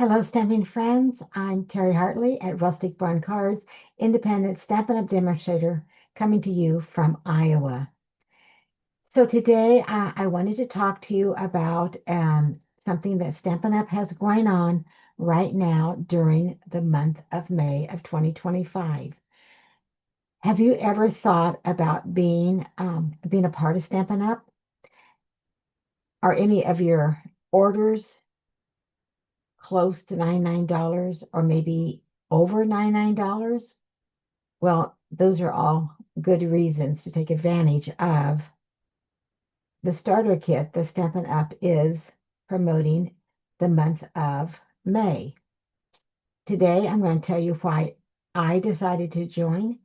Hello, stamping friends. I'm Terry Hartley at Rustic Barn Cards, independent Stampin' Up! Demonstrator, coming to you from Iowa. So today I wanted to talk to you about something that Stampin' Up! Has going on right now during the month of May of 2025. Have you ever thought about being a part of Stampin' Up? Are any of your orders close to $99 or maybe over $99? Well, those are all good reasons to take advantage of the starter kit that Stampin' Up! Is promoting the month of May. Today, I'm going to tell you why I decided to join.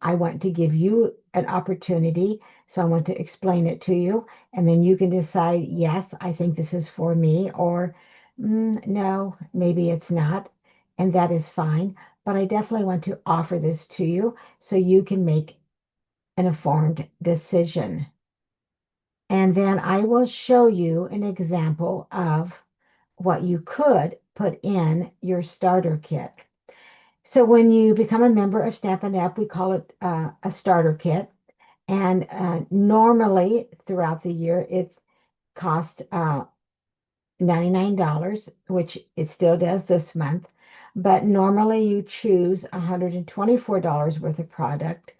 I want to give you an opportunity, so I want to explain it to you, and then you can decide, yes, I think this is for me, or no, maybe it's not, and that is fine. But I definitely want to offer this to you so you can make an informed decision. And then I will show you an example of what you could put in your starter kit. So when you become a member of Stampin' Up, we call it a starter kit. And normally throughout the year, it costs $99, which it still does this month. But normally you choose $124 worth of product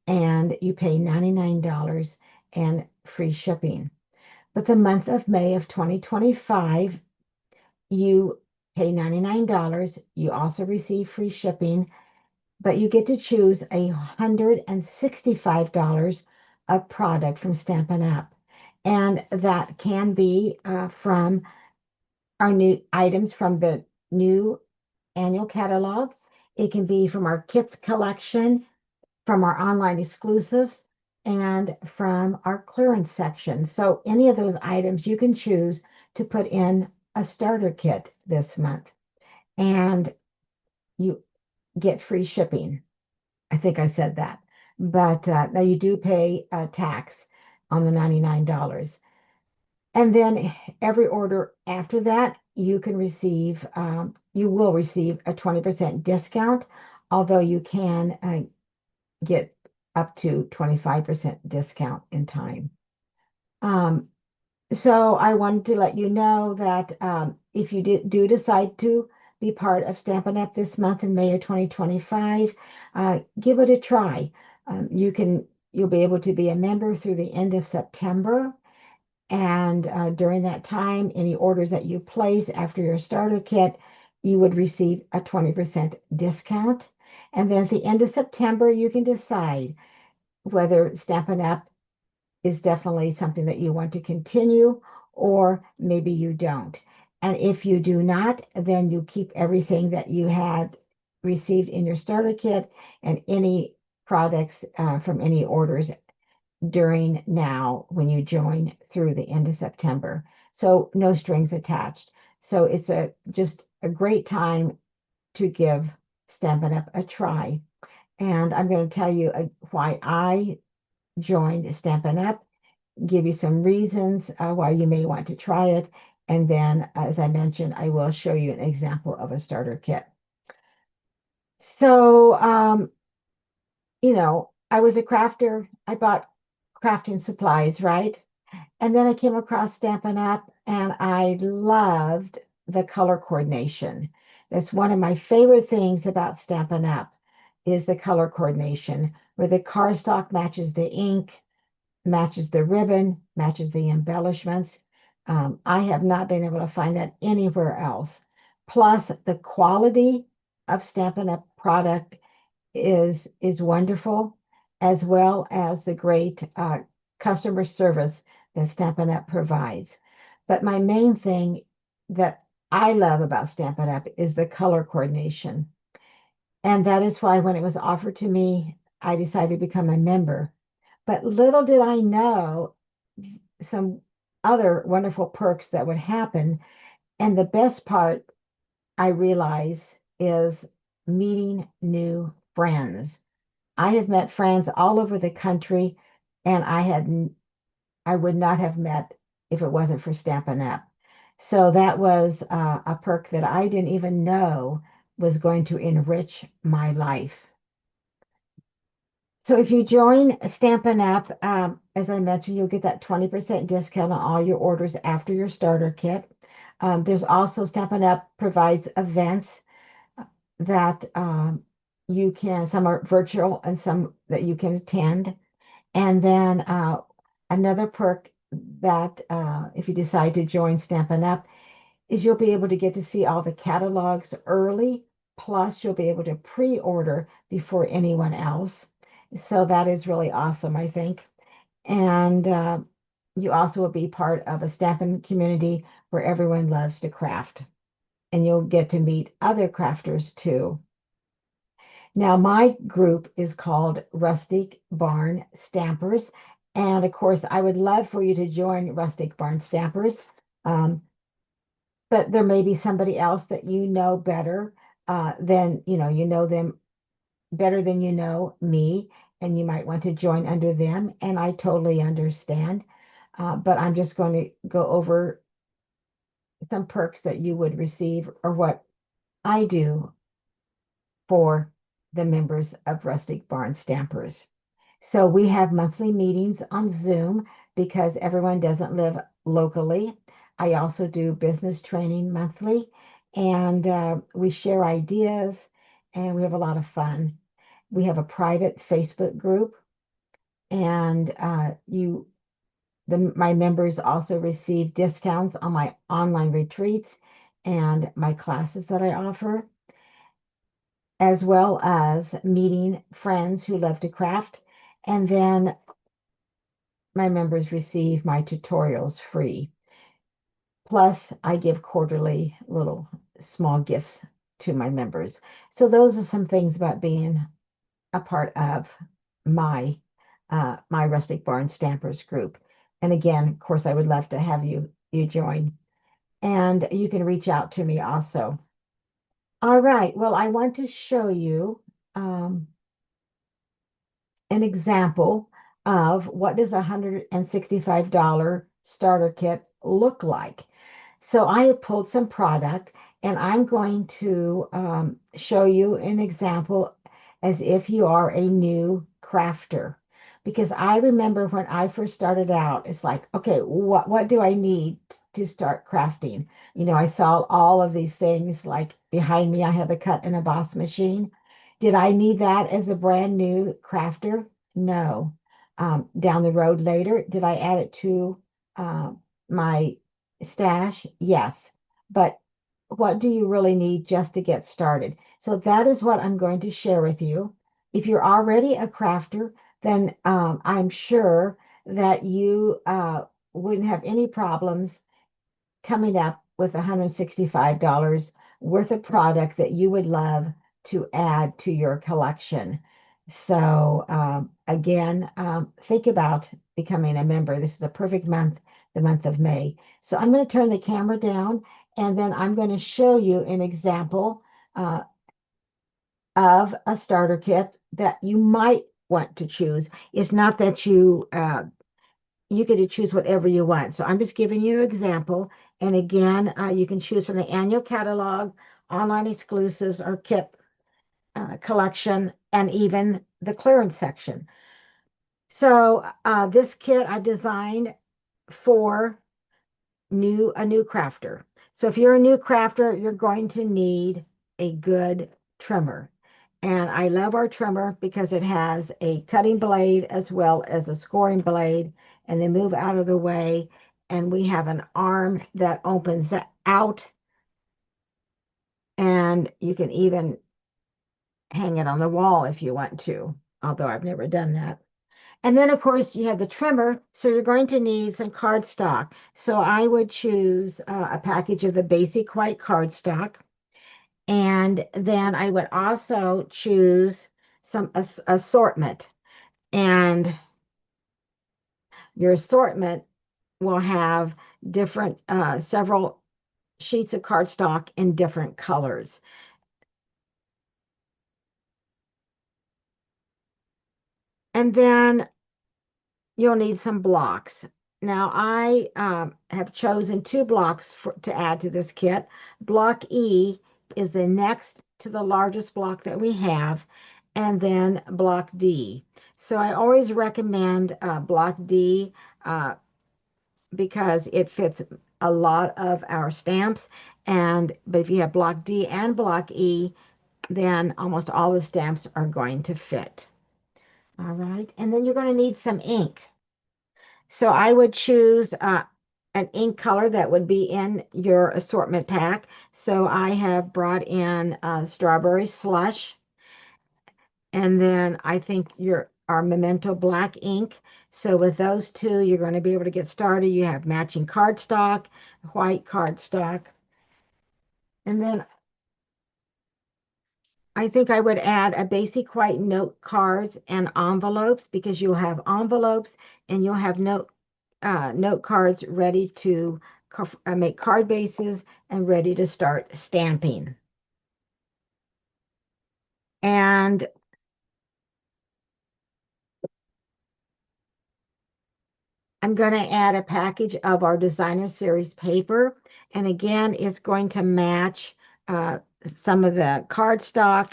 and you pay $99 and free shipping. But the month of May of 2025, you pay $99. You also receive free shipping, but you get to choose $165 of product from Stampin' Up! And that can be from our new items from the new annual catalog. It can be from our kits collection, from our online exclusives, and from our clearance section. So any of those items you can choose to put in a starter kit this month. And you get free shipping. I think I said that. But now you do pay tax on the $99. And then every order after that, you will receive a 20% discount, although you can get up to 25% discount in time. Um, so I wanted to let you know that if you do decide to be part of Stampin' Up! This month in May of 2025, give it a try. You'll be able to be a member through the end of September. And during that time, any orders that you place after your starter kit, you would receive a 20% discount. And then at the end of September, you can decide whether Stampin' Up! Is definitely something that you want to continue, or maybe you don't. And if you do not, then you keep everything that you had received in your starter kit and any products from any orders during now when you join through the end of September. So no strings attached. So it's just a great time to give Stampin' Up! A try. And I'm going to tell you why I joined Stampin' Up!, give you some reasons why you may want to try it. And then, as I mentioned, I will show you an example of a starter kit. So, I was a crafter. I bought crafting supplies, right? And then I came across Stampin' Up! And I loved the color coordination. That's one of my favorite things about Stampin' Up! Is the color coordination, where the cardstock matches the ink, matches the ribbon, matches the embellishments. I have not been able to find that anywhere else. Plus, the quality of Stampin' Up! Product is wonderful, as well as the great customer service that Stampin' Up! Provides. But my main thing that I love about Stampin' Up! Is the color coordination. And that is why when it was offered to me, I decided to become a member. But little did I know some other wonderful perks that would happen. And the best part, I realize, is meeting new friends. I have met friends all over the country, and I would not have met if it wasn't for Stampin' Up! So that was a perk that I didn't even know was going to enrich my life. So if you join Stampin' Up, as I mentioned, you'll get that 20% discount on all your orders after your starter kit. There's also Stampin' Up provides events that you can, some are virtual and some that you can attend. And then another perk that if you decide to join Stampin' Up is you'll be able to get to see all the catalogs early, plus you'll be able to pre-order before anyone else. So that is really awesome, I think. And you also will be part of a stamping community where everyone loves to craft, and you'll get to meet other crafters too. Now, my group is called Rustic Barn Stampers. And of course, I would love for you to join Rustic Barn Stampers. Um, but there may be somebody else that you know better than, you know them better than you know me, and you might want to join under them. And I totally understand. But I'm just going to go over some perks that you would receive or what I do for the members of Rustic Barn Stampers. So we have monthly meetings on Zoom because everyone doesn't live locally. I also do business training monthly, and we share ideas and we have a lot of fun. We have a private Facebook group, and my members also receive discounts on my online retreats and my classes that I offer, as well as meeting friends who love to craft. And then my members receive my tutorials free. Plus, I give quarterly little small gifts to my members. So those are some things about being a part of my my Rustic Barn Stampers group. And again, of course, I would love to have you join. And you can reach out to me also. All right. Well, I want to show you um, an example of what does a $165 starter kit look like. So I have pulled some product, and I'm going to show you an example as if you are a new crafter. Because I remember when I first started out, it's like, okay, what do I need to start crafting? I saw all of these things like behind me, I have a cut and emboss machine. Did I need that as a brand new crafter? No. Down the road later, did I add it to my stash? Yes. But what do you really need just to get started? So that is what I'm going to share with you. If you're already a crafter, then I'm sure that you wouldn't have any problems coming up with $165 worth of product that you would love to add to your collection. So again, think about becoming a member. This is a perfect month, the month of May. So I'm going to turn the camera down, and then I'm going to show you an example of a starter kit that you might want to choose. It's not that you get to choose whatever you want. So I'm just giving you an example. And again, you can choose from the annual catalog, online exclusives, or kit collection, and even the clearance section. So this kit I've designed for a new crafter. So if you're a new crafter, you're going to need a good trimmer. And I love our trimmer because it has a cutting blade as well as a scoring blade, and they move out of the way. And we have an arm that opens out, and you can even hang it on the wall if you want to, although I've never done that. And then, of course, you have the trimmer. So you're going to need some cardstock. So I would choose a package of the basic white cardstock. And then I would also choose some assortment. And your assortment will have different, several sheets of cardstock in different colors. And then you'll need some blocks. Now I have chosen two blocks to add to this kit. Block E is the next to the largest block that we have, and then block D. So I always recommend block D uh, because it fits a lot of our stamps. But if you have block D and block E, then almost all the stamps are going to fit. All right, and then you're going to need some ink. So I would choose an ink color that would be in your assortment pack. So I have brought in strawberry slush, and then I think our Memento black ink. So with those two, you're going to be able to get started. You have matching cardstock, white cardstock, and then I think I would add a basic white note cards and envelopes because you'll have envelopes and you'll have note cards ready to make card bases and ready to start stamping. And I'm going to add a package of our designer series paper. And again, it's going to match some of the cardstock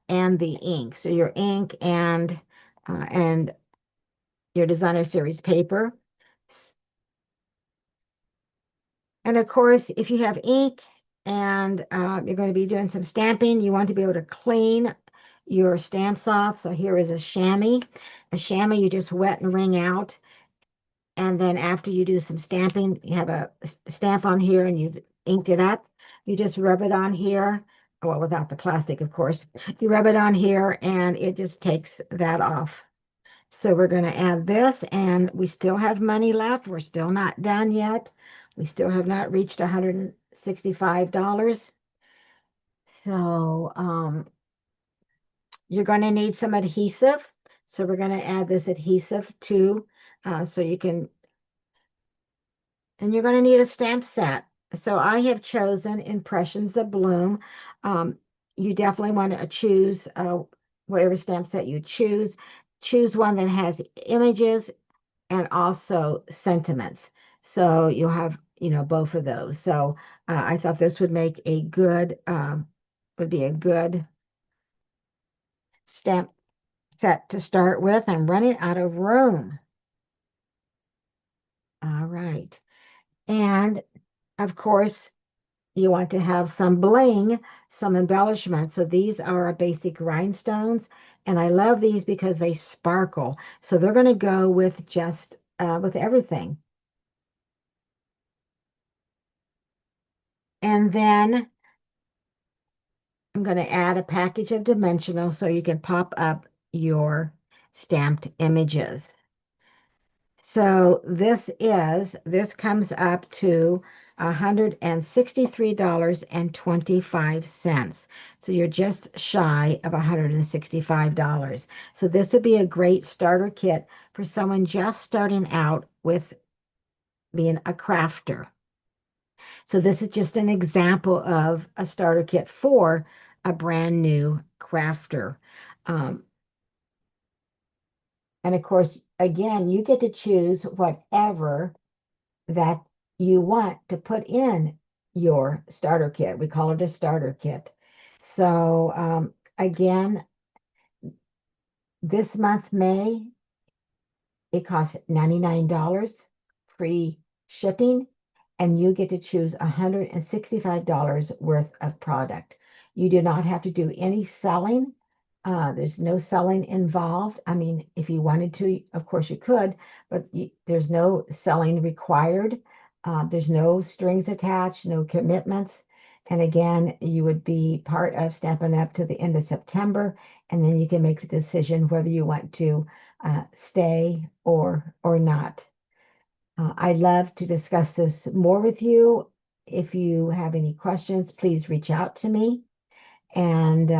and the ink. So your ink and your designer series paper. And of course, if you have ink and you're going to be doing some stamping, you want to be able to clean your stamps off. So here is a chamois. A chamois you just wet and wring out. And then after you do some stamping, you have a stamp on here and you've inked it up. You just rub it on here. Well, without the plastic, of course. You rub it on here and it just takes that off. So we're going to add this, and we still have money left. We're still not done yet. We still have not reached $165. So you're going to need some adhesive. So we're going to add this adhesive too. So you can, and you're going to need a stamp set. So I have chosen Impressions of Bloom. Um, you definitely want to choose whatever stamp set you choose. Choose one that has images and also sentiments. So you'll have, both of those. So I thought this would be a good stamp set to start with. I'm running out of room. All right. And of course, you want to have some bling, some embellishment. So these are our basic rhinestones. And I love these because they sparkle. So they're going to go with just with everything. And then I'm going to add a package of dimensional so you can pop up your stamped images. So this comes up to $163.25. So you're just shy of $165. So this would be a great starter kit for someone just starting out with being a crafter. So this is just an example of a starter kit for a brand new crafter. Um, and of course, again, you get to choose whatever that you want to put in your starter kit. We call it a starter kit. So again, this month, May, it costs $99 free shipping, and you get to choose $165 worth of product. You do not have to do any selling. There's no selling involved. I mean, if you wanted to, of course you could, but there's no selling required. There's no strings attached, no commitments. And again, you would be part of Stampin' Up! To the end of September, and then you can make the decision whether you want to stay or not. I'd love to discuss this more with you. If you have any questions, please reach out to me. And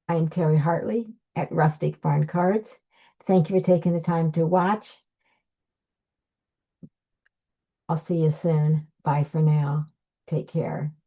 I'm Terry Hartley at Rustic Barn Cards. Thank you for taking the time to watch. I'll see you soon. Bye for now. Take care.